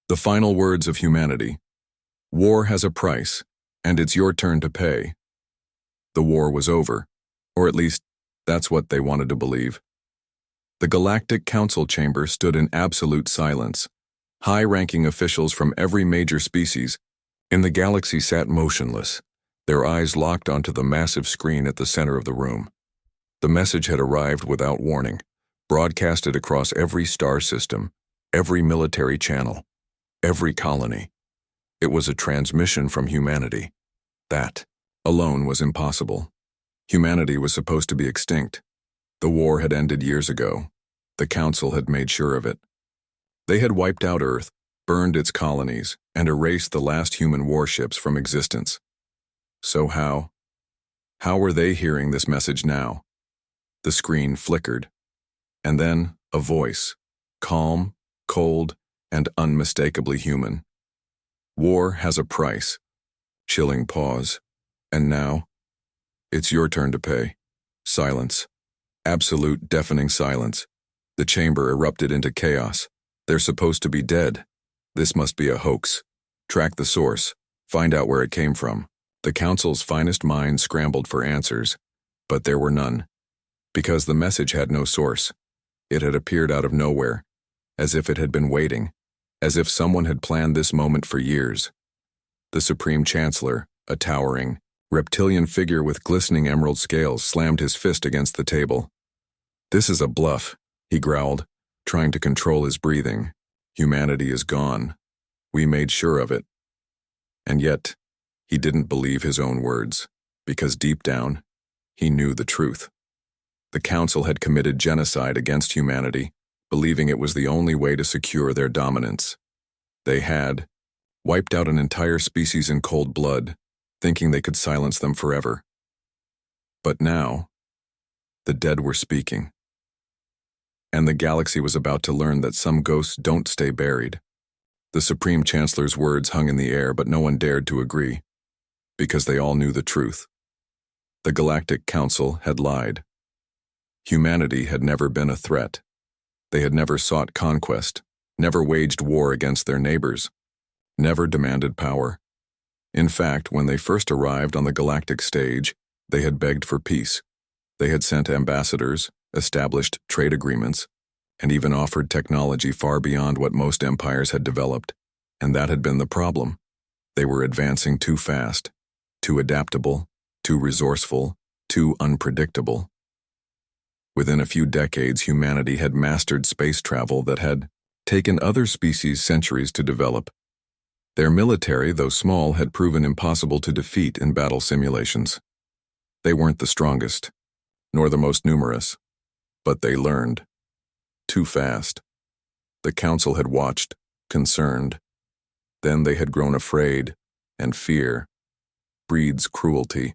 The final words of humanity. War has a price, and it's your turn to pay. The war was over, or at least that's what they wanted to believe. The Galactic Council chamber stood in absolute silence. High-ranking officials from every major species in the galaxy sat motionless, their eyes locked onto the massive screen at the center of the room. The message had arrived without warning, broadcasted across every star system, every military channel, every colony. It was a transmission from humanity. That alone was impossible. Humanity was supposed to be extinct. The war had ended years ago. The Council had made sure of it. They had wiped out Earth, burned its colonies, and erased the last human warships from existence. So how were they hearing this message now? The screen flickered. And then a voice, calm, cold, and unmistakably human. War has a price. Chilling pause. And now? It's your turn to pay. Silence. Absolute deafening silence. The chamber erupted into chaos. They're supposed to be dead. This must be a hoax. Track the source. Find out where it came from. The Council's finest minds scrambled for answers, but there were none. Because the message had no source. It had appeared out of nowhere, as if it had been waiting, as if someone had planned this moment for years. The Supreme Chancellor, a towering, reptilian figure with glistening emerald scales, slammed his fist against the table. "This is a bluff," he growled, trying to control his breathing. "Humanity is gone. We made sure of it." And yet, he didn't believe his own words, because deep down, he knew the truth. The Council had committed genocide against humanity, believing it was the only way to secure their dominance. They had wiped out an entire species in cold blood, thinking they could silence them forever. But now, the dead were speaking. And the galaxy was about to learn that some ghosts don't stay buried. The Supreme Chancellor's words hung in the air, but no one dared to agree, because they all knew the truth. The Galactic Council had lied. Humanity had never been a threat. They had never sought conquest, never waged war against their neighbors, never demanded power. In fact, when they first arrived on the galactic stage, they had begged for peace. They had sent ambassadors, established trade agreements, and even offered technology far beyond what most empires had developed. And that had been the problem. They were advancing too fast, too adaptable, too resourceful, too unpredictable. Within a few decades, humanity had mastered space travel that had taken other species centuries to develop. Their military, though small, had proven impossible to defeat in battle simulations. They weren't the strongest, nor the most numerous, but they learned. Too fast. The Council had watched, concerned. Then they had grown afraid, and fear breeds cruelty.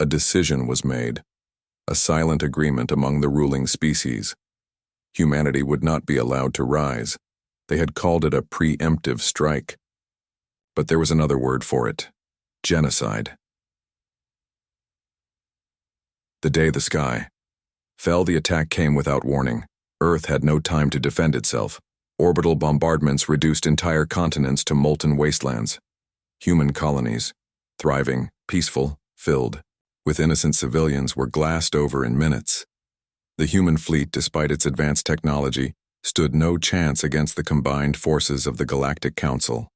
A decision was made. A silent agreement among the ruling species. Humanity would not be allowed to rise. They had called it a preemptive strike. But there was another word for it: genocide. The day the sky fell, the attack came without warning. Earth had no time to defend itself. Orbital bombardments reduced entire continents to molten wastelands. Human colonies, thriving, peaceful, filled with innocent civilians, were glassed over in minutes. The human fleet, despite its advanced technology, stood no chance against the combined forces of the Galactic Council.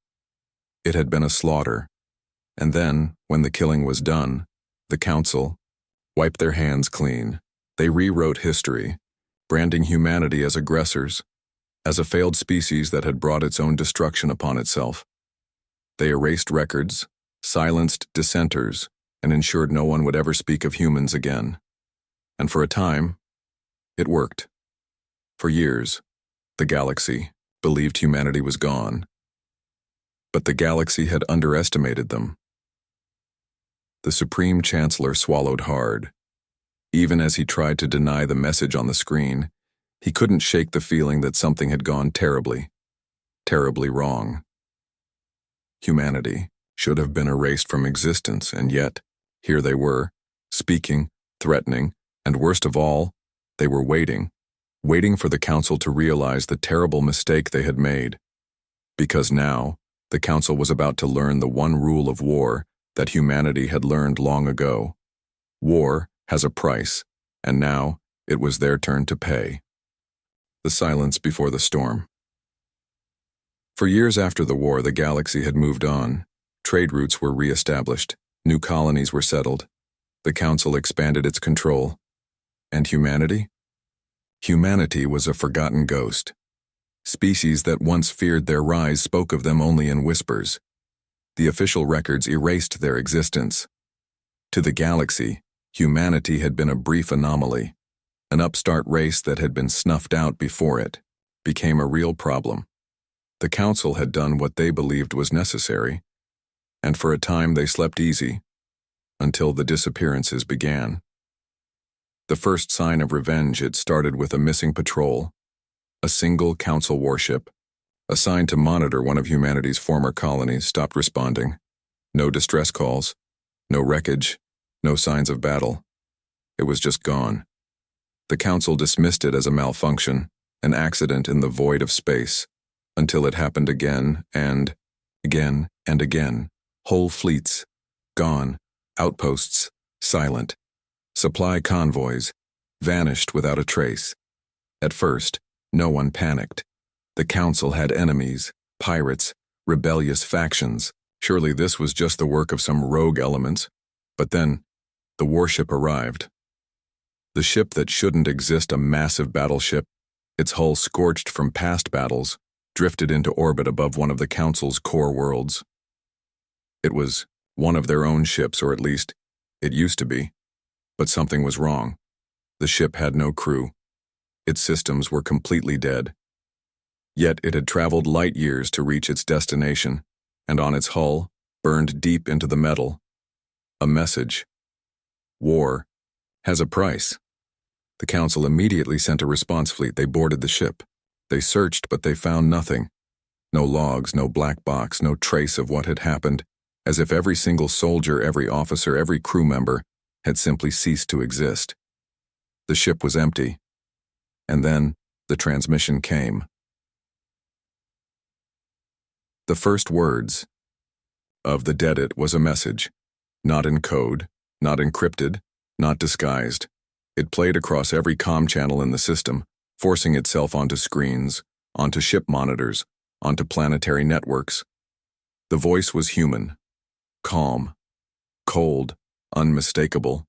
It had been a slaughter. And then, when the killing was done, the Council wiped their hands clean. They rewrote history, branding humanity as aggressors, as a failed species that had brought its own destruction upon itself. They erased records, silenced dissenters, and ensured no one would ever speak of humans again. And for a time, it worked. For years, the galaxy believed humanity was gone. But the galaxy had underestimated them. The Supreme Chancellor swallowed hard. Even as he tried to deny the message on the screen, he couldn't shake the feeling that something had gone terribly, terribly wrong. Humanity should have been erased from existence, and yet, here they were, speaking, threatening, and worst of all, they were waiting for the Council to realize the terrible mistake they had made. Because now, the Council was about to learn the one rule of war that humanity had learned long ago. War has a price, and now it was their turn to pay. The silence before the storm. For years after the war, the galaxy had moved on. Trade routes were re-established. New colonies were settled. The Council expanded its control. And humanity? Humanity was a forgotten ghost. Species that once feared their rise spoke of them only in whispers. The official records erased their existence. To the galaxy, humanity had been a brief anomaly. An upstart race that had been snuffed out before it became a real problem. The Council had done what they believed was necessary, and for a time they slept easy, until the disappearances began. The first sign of revenge, it started with a missing patrol, a single Council warship, assigned to monitor one of humanity's former colonies, stopped responding. No distress calls, no wreckage, no signs of battle. It was just gone. The Council dismissed it as a malfunction, an accident in the void of space, until it happened again and again and again. Whole fleets, gone, outposts, silent. Supply convoys, vanished without a trace. At first, no one panicked. The Council had enemies, pirates, rebellious factions. Surely this was just the work of some rogue elements. But then, the warship arrived. The ship that shouldn't exist, a massive battleship, its hull scorched from past battles, drifted into orbit above one of the Council's core worlds. It was one of their own ships, or at least, it used to be. But something was wrong. The ship had no crew. Its systems were completely dead. Yet it had traveled light years to reach its destination, and on its hull, burned deep into the metal, a message. War has a price. The Council immediately sent a response fleet. They boarded the ship. They searched, but they found nothing. No logs, no black box, no trace of what had happened, as if every single soldier, every officer, every crew member had simply ceased to exist. The ship was empty. And then the transmission came. The first words of the dead it was a message, not in code, not encrypted, not disguised. It played across every comm channel in the system, forcing itself onto screens, onto ship monitors, onto planetary networks. The voice was human, calm, cold, unmistakable.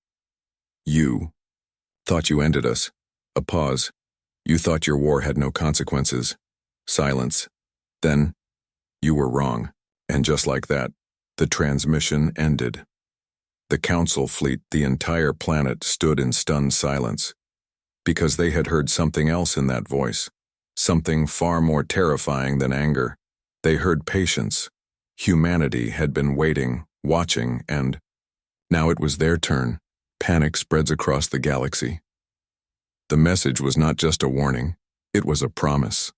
You thought you ended us. A pause. You thought your war had no consequences. Silence. Then, you were wrong. And just like that, the transmission ended. The Council fleet, the entire planet, stood in stunned silence, because they had heard something else in that voice, something far more terrifying than anger. They heard patience. Humanity had been waiting, watching, and now it was their turn. Panic spreads across the galaxy. The message was not just a warning, it was a promise.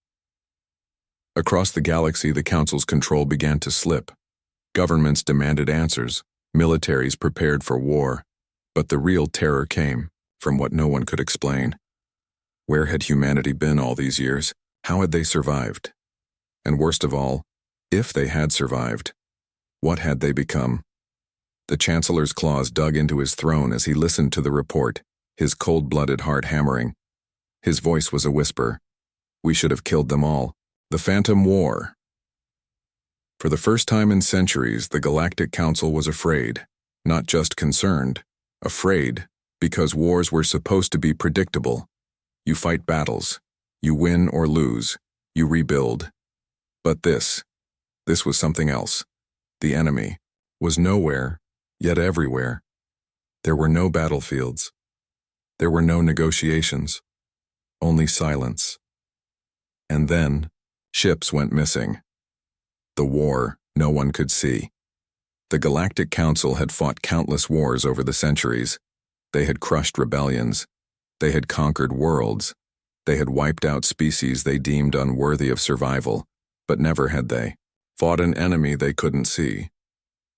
Across the galaxy, the Council's control began to slip. Governments demanded answers, militaries prepared for war, but the real terror came from what no one could explain. Where had humanity been all these years? How had they survived? And worst of all, if they had survived, what had they become? The Chancellor's claws dug into his throne as he listened to the report, his cold-blooded heart hammering. His voice was a whisper. We should have killed them all. The Phantom War. For the first time in centuries, the Galactic Council was afraid, not just concerned, afraid, because wars were supposed to be predictable. You fight battles, you win or lose, you rebuild. But this was something else. The enemy was nowhere, yet everywhere. There were no battlefields. There were no negotiations, only silence. And then, ships went missing. The war no one could see. The Galactic Council had fought countless wars over the centuries. They had crushed rebellions. They had conquered worlds. They had wiped out species they deemed unworthy of survival, but never had they fought an enemy they couldn't see.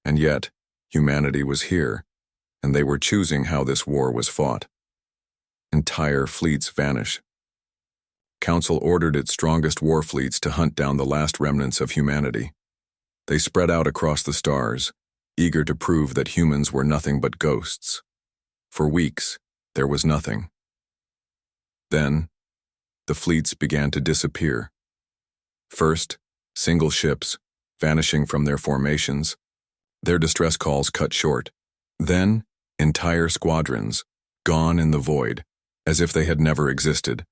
And yet, humanity was here, and they were choosing how this war was fought. Entire fleets vanish. Council ordered its strongest war fleets to hunt down the last remnants of humanity. They spread out across the stars, eager to prove that humans were nothing but ghosts. For weeks, there was nothing. Then, the fleets began to disappear. First, single ships, vanishing from their formations, their distress calls cut short. Then, entire squadrons, gone in the void, as if they had never existed.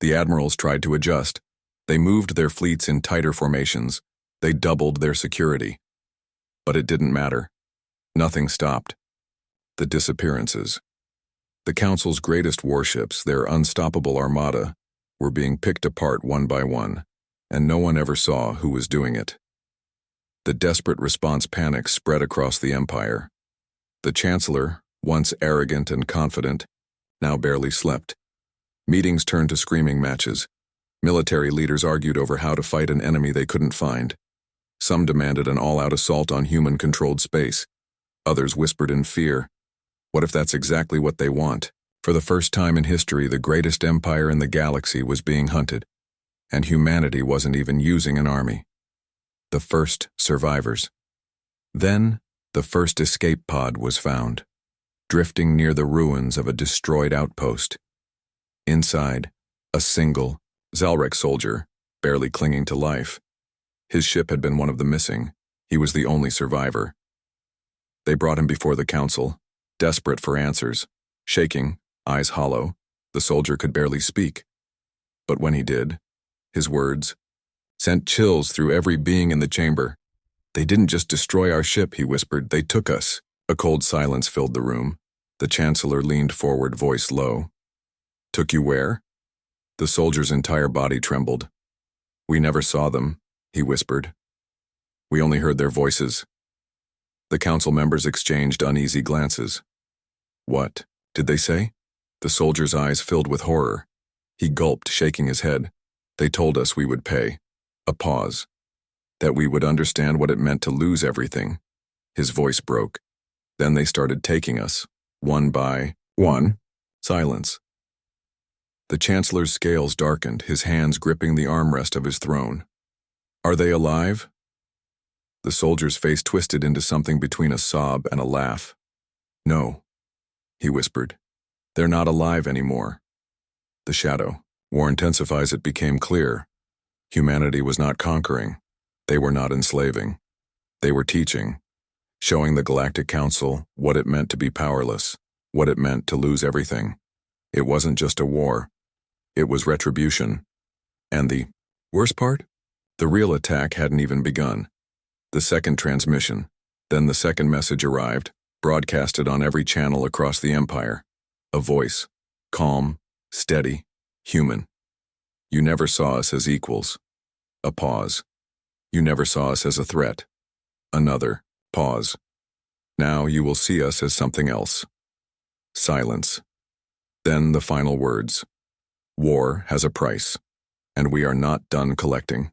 The admirals tried to adjust. They moved their fleets in tighter formations. They doubled their security. But it didn't matter. Nothing stopped. The disappearances. The Council's greatest warships, their unstoppable armada, were being picked apart one by one, and no one ever saw who was doing it. The desperate response panic spread across the Empire. The Chancellor, once arrogant and confident, now barely slept. Meetings turned to screaming matches. Military leaders argued over how to fight an enemy they couldn't find. Some demanded an all-out assault on human-controlled space. Others whispered in fear. What if that's exactly what they want? For the first time in history, the greatest empire in the galaxy was being hunted, and humanity wasn't even using an army. The first survivors. Then, the first escape pod was found, drifting near the ruins of a destroyed outpost. Inside, a single, Zalrek soldier, barely clinging to life. His ship had been one of the missing. He was the only survivor. They brought him before the Council, desperate for answers. Shaking, eyes hollow, the soldier could barely speak. But when he did, his words sent chills through every being in the chamber. "They didn't just destroy our ship," he whispered. "They took us." A cold silence filled the room. The Chancellor leaned forward, voice low. "Took you where?" The soldier's entire body trembled. "We never saw them," he whispered. "We only heard their voices." The Council members exchanged uneasy glances. "What did they say?" The soldier's eyes filled with horror. He gulped, shaking his head. "They told us we would pay." A pause. "That we would understand what it meant to lose everything." His voice broke. "Then they started taking us, one by one." Silence. The Chancellor's scales darkened, his hands gripping the armrest of his throne. "Are they alive?" The soldier's face twisted into something between a sob and a laugh. "No," he whispered. "They're not alive anymore." The shadow. War intensifies, it became clear. Humanity was not conquering. They were not enslaving. They were teaching, showing the Galactic Council what it meant to be powerless, what it meant to lose everything. It wasn't just a war. It was retribution. And the worst part? The real attack hadn't even begun. The second transmission, then the second message arrived, broadcasted on every channel across the Empire. A voice, calm, steady, human. "You never saw us as equals." A pause. "You never saw us as a threat." Another pause. "Now you will see us as something else." Silence. Then the final words. "War has a price, and we are not done collecting."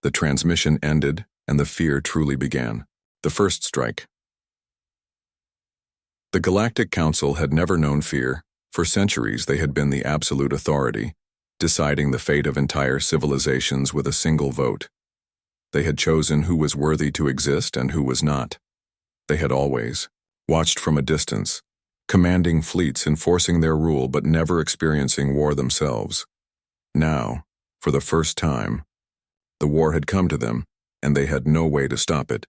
The transmission ended, and the fear truly began. The first strike. The Galactic Council had never known fear. For centuries they had been the absolute authority, deciding the fate of entire civilizations with a single vote. They had chosen who was worthy to exist and who was not. They had always watched from a distance, commanding fleets, enforcing their rule but never experiencing war themselves. Now, for the first time, the war had come to them, and they had no way to stop it.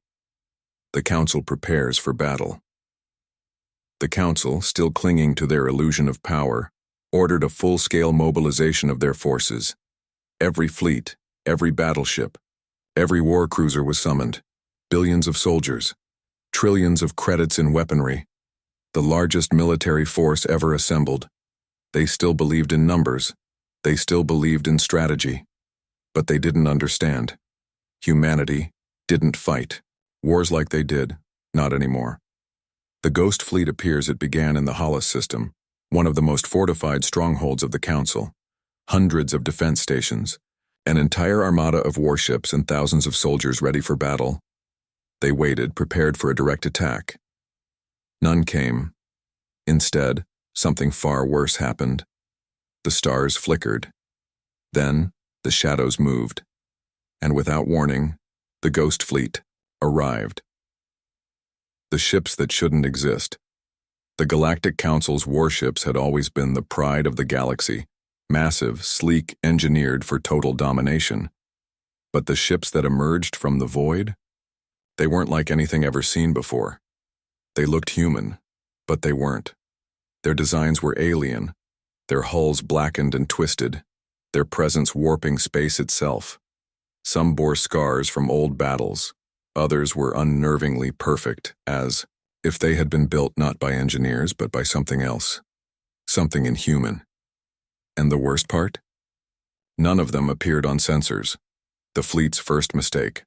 The Council prepares for battle. The Council, still clinging to their illusion of power, ordered a full-scale mobilization of their forces. Every fleet, every battleship, every war cruiser was summoned. Billions of soldiers, trillions of credits in weaponry. The largest military force ever assembled. They still believed in numbers. They still believed in strategy. But they didn't understand. Humanity didn't fight. Wars like they did, not anymore. The Ghost Fleet appears. It began in the Hollis system, one of the most fortified strongholds of the Council. Hundreds of defense stations, an entire armada of warships and thousands of soldiers ready for battle. They waited, prepared for a direct attack. None came. Instead, something far worse happened. The stars flickered. Then, the shadows moved, and without warning, the Ghost Fleet arrived. The ships that shouldn't exist. The Galactic Council's warships had always been the pride of the galaxy, massive, sleek, engineered for total domination. But the ships that emerged from the void? They weren't like anything ever seen before. They looked human, but they weren't. Their designs were alien, their hulls blackened and twisted, their presence warping space itself. Some bore scars from old battles, others were unnervingly perfect, as if they had been built not by engineers but by something else, something inhuman. And the worst part? None of them appeared on sensors, the fleet's first mistake.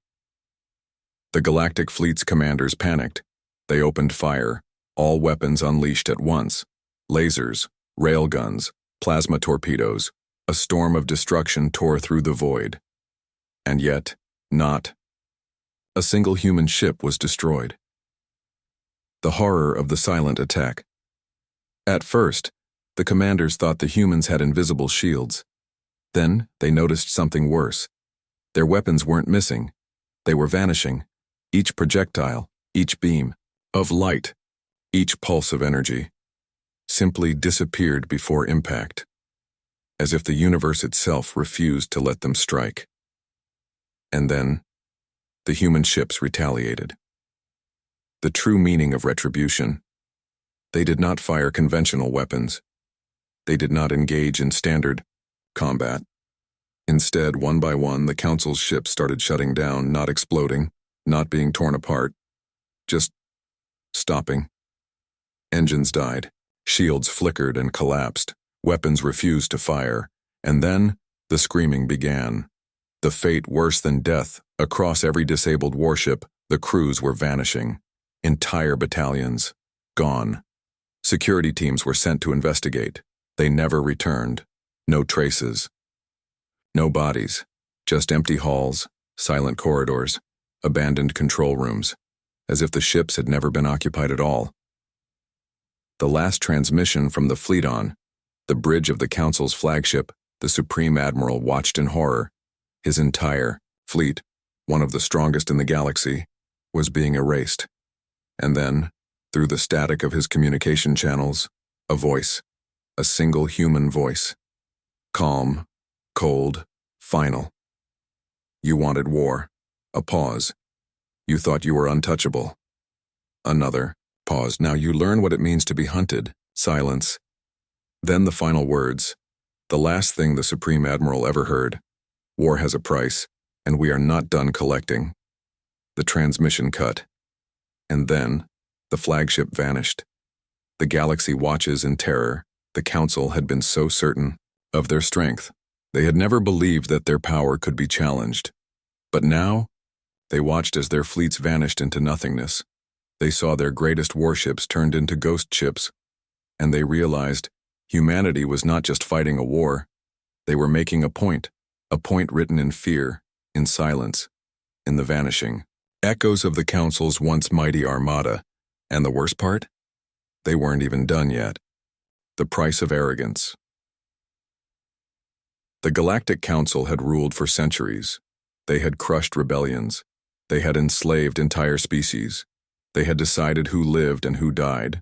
The Galactic Fleet's commanders panicked. They opened fire, all weapons unleashed at once. Lasers, railguns, plasma torpedoes, a storm of destruction tore through the void. And yet, not a single human ship was destroyed. The horror of the silent attack. At first, the commanders thought the humans had invisible shields. Then, they noticed something worse. Their weapons weren't missing. They were vanishing. Each projectile, each beam of light, each pulse of energy, simply disappeared before impact, as if the universe itself refused to let them strike. And then, the human ships retaliated. The true meaning of retribution. They did not fire conventional weapons. They did not engage in standard combat. Instead, one by one, the Council's ships started shutting down, not exploding, not being torn apart, just stopping. Engines died, shields flickered and collapsed, weapons refused to fire, and then the screaming began. The fate worse than death. Across every disabled warship, the crews were vanishing. Entire battalions, gone. Security teams were sent to investigate. They never returned. No traces. No bodies, just empty halls, silent corridors, abandoned control rooms, as if the ships had never been occupied at all. The last transmission from the fleet on, the bridge of the Council's flagship, the Supreme Admiral watched in horror. His entire fleet, one of the strongest in the galaxy, was being erased. And then, through the static of his communication channels, a voice, a single human voice. Calm, cold, final. You wanted war. A pause. You thought you were untouchable. Another pause. Now you learn what it means to be hunted. Silence. Then the final words. The last thing the Supreme Admiral ever heard. War has a price, and we are not done collecting. The transmission cut. And then, the flagship vanished. The galaxy watches in terror. The Council had been so certain of their strength. They had never believed that their power could be challenged. But now, they watched as their fleets vanished into nothingness. They saw their greatest warships turned into ghost ships. And they realized humanity was not just fighting a war. They were making a point written in fear, in silence, in the vanishing. Echoes of the Council's once mighty armada. And the worst part? They weren't even done yet. The price of arrogance. The Galactic Council had ruled for centuries. They had crushed rebellions. They had enslaved entire species. They had decided who lived and who died.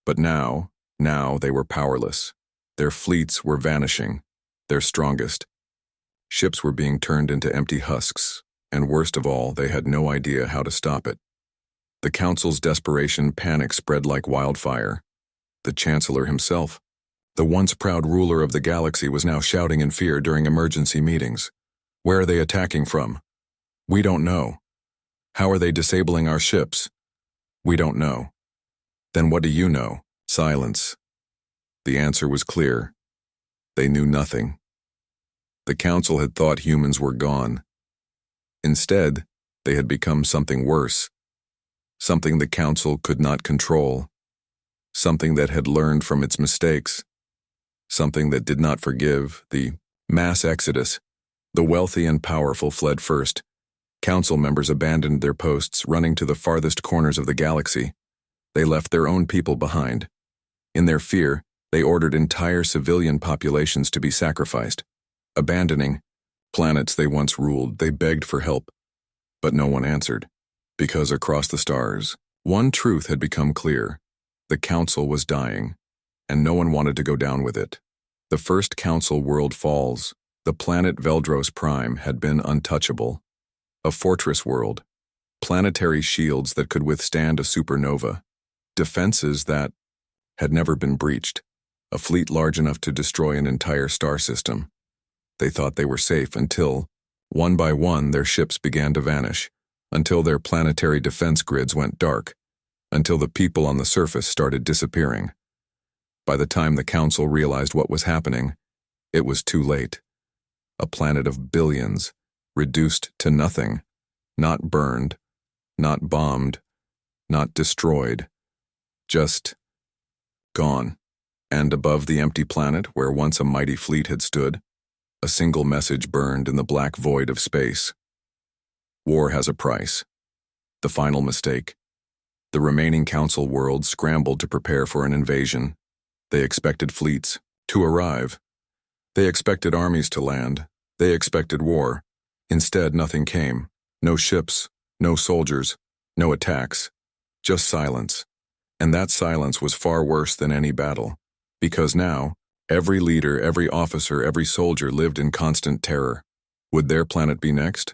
But now they were powerless. Their fleets were vanishing, their strongest. Ships were being turned into empty husks, and worst of all, they had no idea how to stop it. The Council's desperation panic spread like wildfire. The Chancellor himself, the once proud ruler of the galaxy, was now shouting in fear during emergency meetings. Where are they attacking from? We don't know. How are they disabling our ships? We don't know. Then what do you know? Silence. The answer was clear. They knew nothing. The Council had thought humans were gone. Instead, they had become something worse. Something the Council could not control. Something that had learned from its mistakes. Something that did not forgive. The mass exodus. The wealthy and powerful fled first. Council members abandoned their posts, running to the farthest corners of the galaxy. They left their own people behind. In their fear, they ordered entire civilian populations to be sacrificed. abandoning planets they once ruled. They begged for help, but no one answered, because across the stars, one truth had become clear. The Council was dying, and no one wanted to go down with it. The first Council world falls. The planet Veldros Prime had been untouchable. A fortress world, planetary shields that could withstand a supernova, defenses that had never been breached, a fleet large enough to destroy an entire star system. They thought they were safe until, one by one, their ships began to vanish, until their planetary defense grids went dark, until the people on the surface started disappearing. By the time the Council realized what was happening, it was too late. A planet of billions, reduced to nothing, not burned, not bombed, not destroyed, just gone. And above the empty planet, where once a mighty fleet had stood, a single message burned in the black void of space. War has a price. The final mistake. The remaining Council worlds scrambled to prepare for an invasion. They expected fleets to arrive. They expected armies to land. They expected war. Instead, nothing came. No ships, no soldiers, no attacks, just silence. And that silence was far worse than any battle, because now, every leader, every officer, every soldier lived in constant terror. Would their planet be next?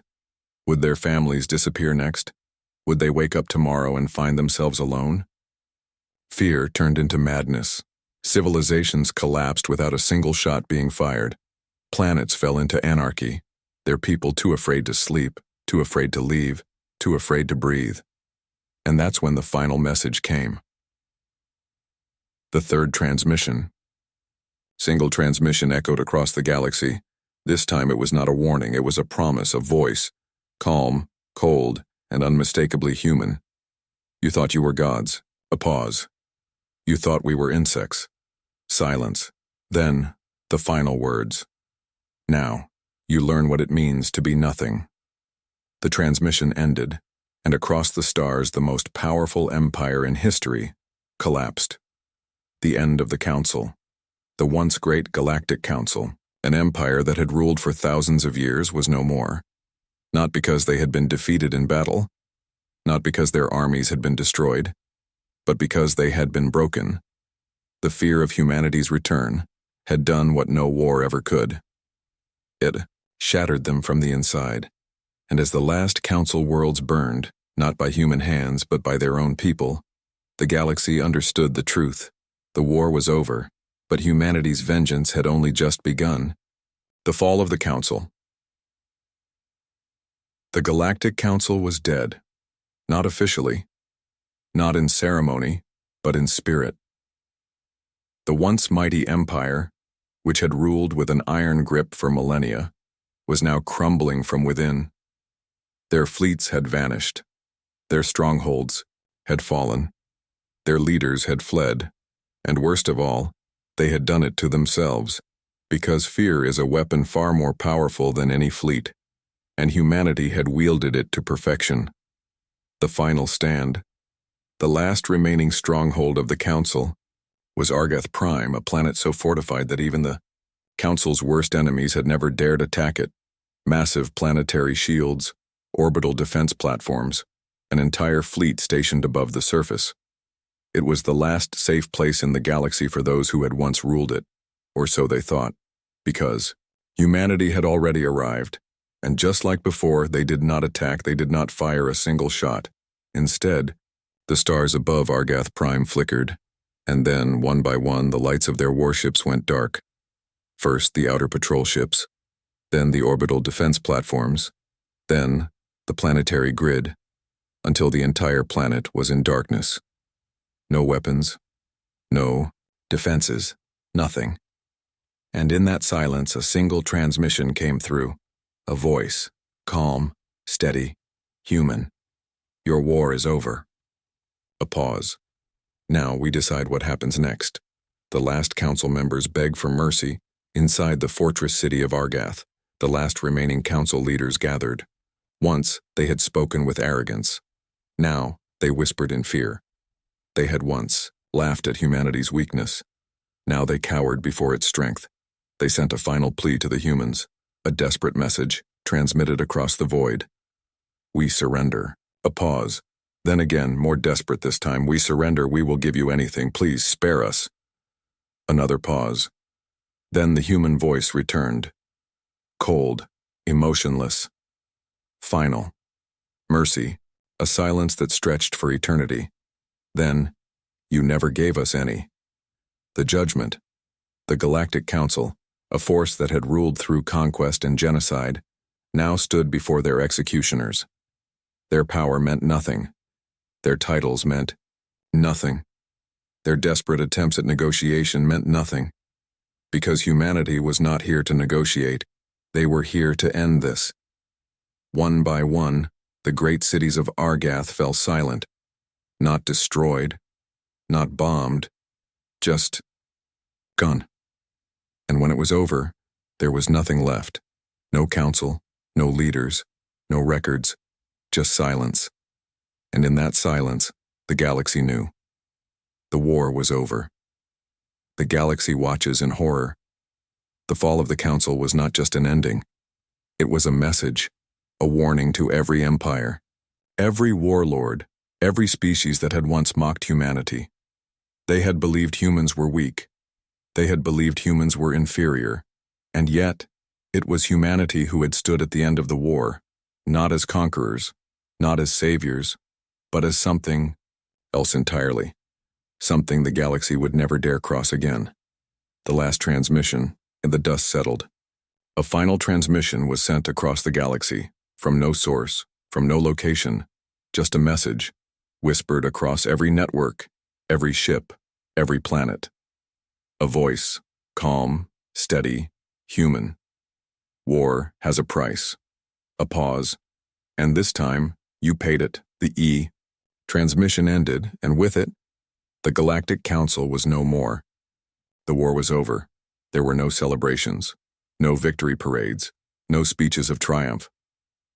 Would their families disappear next? Would they wake up tomorrow and find themselves alone? Fear turned into madness. Civilizations collapsed without a single shot being fired. Planets fell into anarchy, their people too afraid to sleep, too afraid to leave, too afraid to breathe. And that's when the final message came. The third transmission. Single transmission echoed across the galaxy. This time it was not a warning, it was a promise, a voice. Calm, cold, and unmistakably human. You thought you were gods. A pause. You thought we were insects. Silence. Then, the final words. Now, you learn what it means to be nothing. The transmission ended, and across the stars the most powerful empire in history collapsed. The end of the Council. The once great Galactic Council, an empire that had ruled for thousands of years, was no more. Not because they had been defeated in battle, not because their armies had been destroyed, but because they had been broken. The fear of humanity's return had done what no war ever could. It shattered them from the inside, and as the last Council worlds burned, not by human hands but by their own people, the galaxy understood the truth. The war was over, but humanity's vengeance had only just begun. The fall of the Council. The Galactic Council was dead, not officially, not in ceremony, but in spirit. The once mighty empire, which had ruled with an iron grip for millennia, was now crumbling from within. Their fleets had vanished. Their strongholds had fallen. Their leaders had fled. And worst of all, they had done it to themselves, because fear is a weapon far more powerful than any fleet, and humanity had wielded it to perfection. The final stand, the last remaining stronghold of the Council, was Argath Prime, a planet so fortified that even the Council's worst enemies had never dared attack it. Massive planetary shields, orbital defense platforms, an entire fleet stationed above the surface. It was the last safe place in the galaxy for those who had once ruled it, or so they thought, because humanity had already arrived, and just like before, they did not attack, they did not fire a single shot. Instead, the stars above Argath Prime flickered, and then, one by one, the lights of their warships went dark. First, the outer patrol ships, then the orbital defense platforms, then the planetary grid, until the entire planet was in darkness. No weapons, no defenses, nothing. And in that silence, a single transmission came through. A voice, calm, steady, human. Your war is over. A pause. Now we decide what happens next. The last Council members beg for mercy inside the fortress city of Argath. The last remaining Council leaders gathered. Once, they had spoken with arrogance. Now, they whispered in fear. They had once laughed at humanity's weakness. Now they cowered before its strength. They sent a final plea to the humans, a desperate message transmitted across the void. We surrender. A pause. Then again, more desperate this time. We surrender. We will give you anything. Please spare us. Another pause. Then the human voice returned. Cold, emotionless. Final. Mercy. A silence that stretched for eternity. Then, you never gave us any. The judgment. The Galactic Council, a force that had ruled through conquest and genocide, now stood before their executioners. Their power meant nothing. Their titles meant nothing. Their desperate attempts at negotiation meant nothing. Because humanity was not here to negotiate, they were here to end this. One by one, the great cities of Argath fell silent, not destroyed, not bombed, just gone. And when it was over, there was nothing left. No council, no leaders, no records, just silence. And in that silence, the galaxy knew. The war was over. The galaxy watches in horror. The fall of the council was not just an ending. It was a message, a warning to every empire, every warlord, every species that had once mocked humanity. They had believed humans were weak. They had believed humans were inferior. And yet, it was humanity who had stood at the end of the war, not as conquerors, not as saviors, but as something else entirely. Something the galaxy would never dare cross again. The last transmission, and the dust settled. A final transmission was sent across the galaxy, from no source, from no location, just a message, whispered across every network, every ship, every planet. A voice, calm, steady, human. War has a price. A pause. And this time, you paid it, the E. Transmission ended, and with it, the Galactic Council was no more. The war was over. There were no celebrations, no victory parades, no speeches of triumph.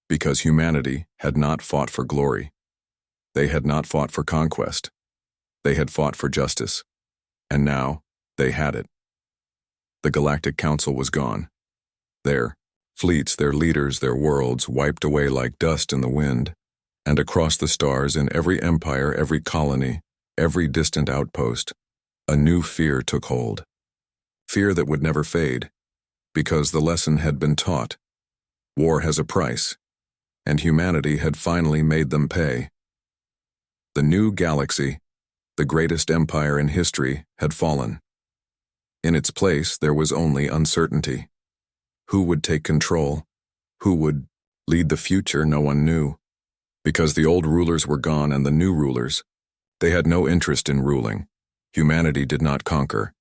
Because humanity had not fought for glory. They had not fought for conquest. They had fought for justice. And now, they had it. The Galactic Council was gone. Their fleets, their leaders, their worlds wiped away like dust in the wind, and across the stars in every empire, every colony, every distant outpost, a new fear took hold. Fear that would never fade, because the lesson had been taught. War has a price, and humanity had finally made them pay. The new galaxy, the greatest empire in history, had fallen. In its place, there was only uncertainty. Who would take control? Who would lead the future? No one knew. Because the old rulers were gone and the new rulers, they had no interest in ruling. Humanity did not conquer.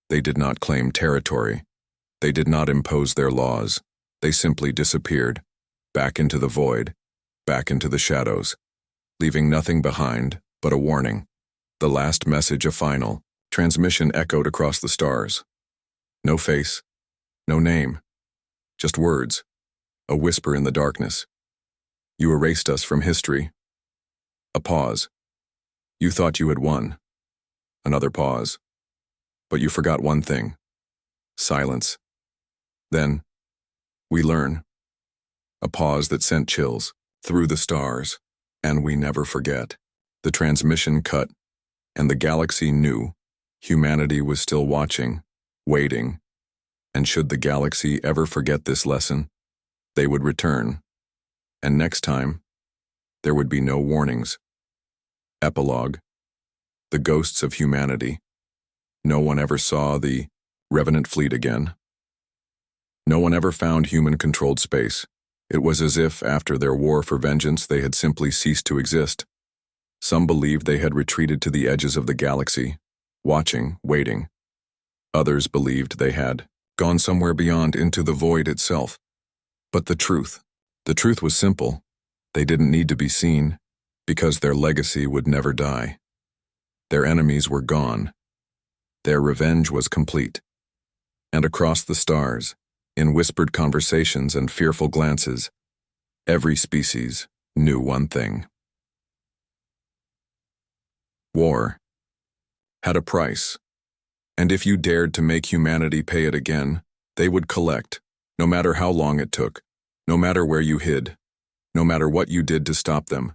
They did not claim territory. They did not impose their laws. They simply disappeared, back into the void, back into the shadows, leaving nothing behind but a warning. The last message, a final transmission, echoed across the stars. No face, no name, just words, a whisper in the darkness. You erased us from history. A pause. You thought you had won. Another pause. But you forgot one thing. Silence. Then, we learn. A pause that sent chills through the stars, and we never forget. The transmission cut, and the galaxy knew humanity was still watching, waiting, and should the galaxy ever forget this lesson, they would return. And next time, there would be no warnings. Epilogue. The ghosts of humanity. No one ever saw the Revenant fleet again. No one ever found human-controlled space. It was as if, after their war for vengeance, they had simply ceased to exist. Some believed they had retreated to the edges of the galaxy, watching, waiting. Others believed they had gone somewhere beyond into the void itself. But the truth was simple. They didn't need to be seen, because their legacy would never die. Their enemies were gone. Their revenge was complete. And across the stars, in whispered conversations and fearful glances, every species knew one thing. War had a price, and if you dared to make humanity pay it again, They would collect, no matter how long it took, no matter where you hid, no matter what you did to stop them.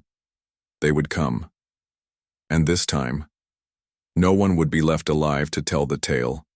They would come. And this time, no one would be left alive to tell the tale.